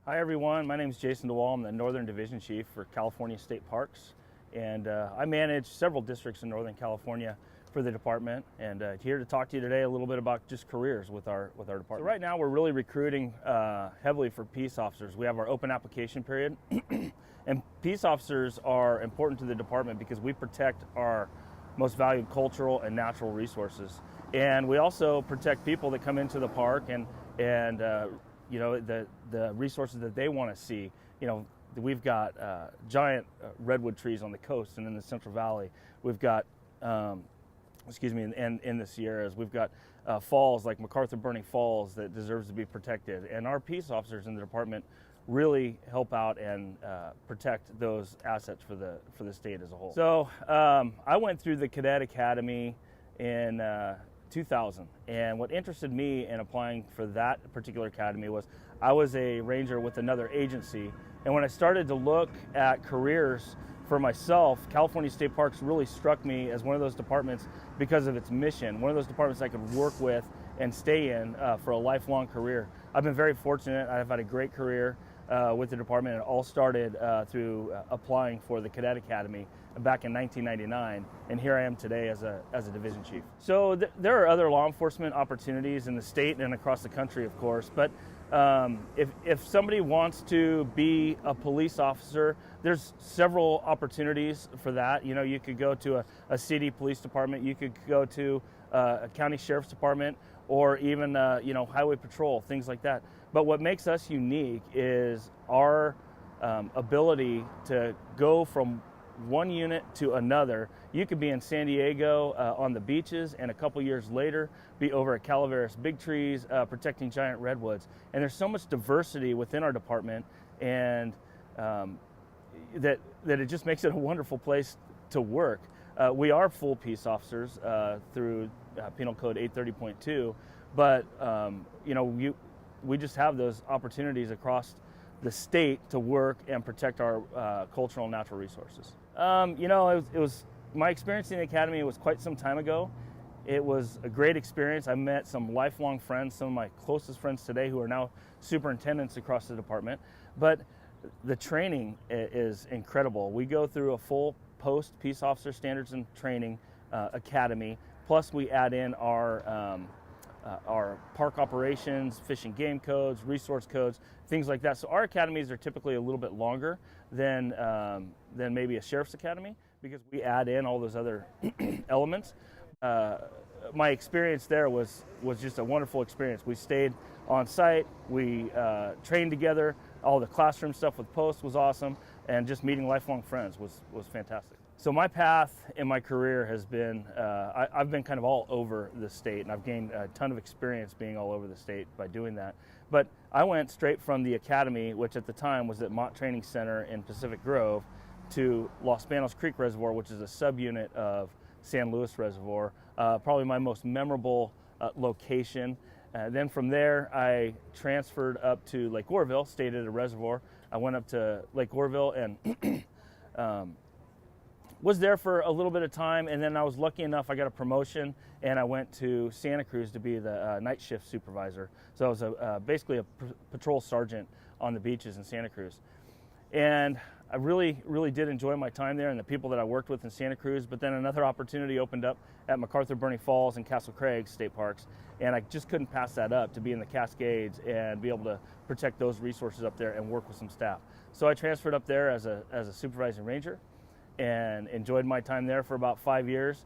Hi everyone, my name is Jason DeWall. I'm the Northern Division Chief for California State Parks, and I manage several districts in Northern California for the department, and here to talk to you today a little bit about just careers with our department. So right now we're really recruiting heavily for peace officers. We have our open application period, and peace officers are important to the department because we protect our most valued cultural and natural resources, and we also protect people that come into the park and you know, the resources that they want to see. You know, we've got giant redwood trees on the coast and in the Central Valley. We've got, in the Sierras. We've got falls like MacArthur Burning Falls that deserves to be protected. And our peace officers in the department really help out and protect those assets for the state as a whole. So I went through the Cadet Academy in 2000, and what interested me in applying for that particular academy was I was a ranger with another agency, and when I started to look at careers for myself, California State Parks really struck me as one of those departments because of its mission, one of those departments I could work with and stay in for a lifelong career. I've been very fortunate. I've had a great career with the department. It all started through applying for the Cadet Academy back in 1999, and here I am today as a division chief. So there are other law enforcement opportunities in the state and across the country, of course, but if somebody wants to be a police officer, there's several opportunities for that. You know, you could go to a city police department, you could go to a county sheriff's department, or even you know, highway patrol, things like that. But what makes us unique is our ability to go from one unit to another. You could be in San Diego on the beaches, and a couple years later be over at Calaveras Big Trees protecting giant redwoods. And there's so much diversity within our department, and that it just makes it a wonderful place to work. We are full peace officers through Penal Code 830.2, but you know, we just have those opportunities across the state to work and protect our cultural and natural resources. You know, it was my experience in the academy was quite some time ago. It was a great experience. I met some lifelong friends, some of my closest friends today who are now superintendents across the department. But the training is incredible. We go through a full post peace officer standards and training academy, plus we add in our park operations, fish and game codes, resource codes, things like that. So our academies are typically a little bit longer than maybe a sheriff's academy because we add in all those other elements. My experience there was just a wonderful experience. We stayed on site, we trained together, all the classroom stuff with posts was awesome, and just meeting lifelong friends was fantastic. So my path in my career has been, I've been kind of all over the state, and I've gained a ton of experience being all over the state by doing that. But I went straight from the academy, which at the time was at Mott Training Center in Pacific Grove, to Los Banos Creek Reservoir, which is a subunit of San Luis Reservoir, probably my most memorable location. Then from there, I transferred up to Lake Oroville, stayed at a reservoir. I went up to Lake Oroville and was there for a little bit of time, and then I was lucky enough, I got a promotion, and I went to Santa Cruz to be the night shift supervisor. So I was basically a patrol sergeant on the beaches in Santa Cruz. And I really, really did enjoy my time there and the people that I worked with in Santa Cruz, but then another opportunity opened up at MacArthur Burning Falls and Castle Craig State Parks, and I just couldn't pass that up to be in the Cascades and be able to protect those resources up there and work with some staff. So I transferred up there as a supervising ranger, and enjoyed my time there for about 5 years.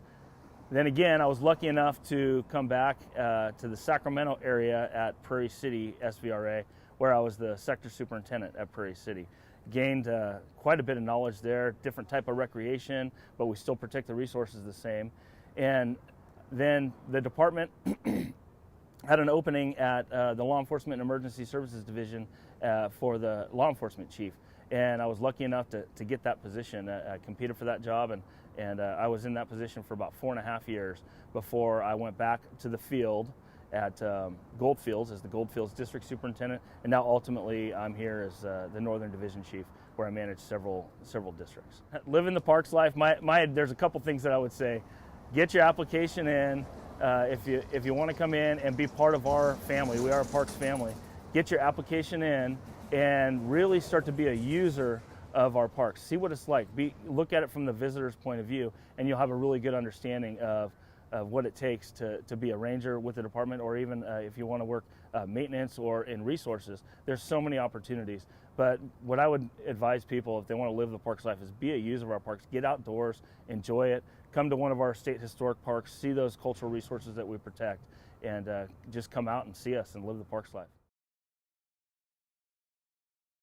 Then again, I was lucky enough to come back to the Sacramento area at Prairie City SVRA, where I was the sector superintendent at Prairie City. Gained quite a bit of knowledge there, different type of recreation, but we still protect the resources the same. And then the department had an opening at the Law Enforcement and Emergency Services Division for the law enforcement chief. And I was lucky enough to get that position. I competed for that job, and I was in that position for about 4.5 years before I went back to the field at Goldfields as the Goldfields District Superintendent, and now ultimately I'm here as the Northern Division Chief, where I manage several districts. Living the parks life, there's a couple things that I would say. Get your application in if you want to come in and be part of our family. We are a parks family. Get your application in and really start to be a user of our parks. See what it's like. Look at it from the visitor's point of view, and you'll have a really good understanding of what it takes to be a ranger with the department, or even if you want to work maintenance or in resources. There's so many opportunities. But what I would advise people if they want to live the parks life is be a user of our parks. Get outdoors, enjoy it. Come to one of our state historic parks, see those cultural resources that we protect, and just come out and see us and live the parks life.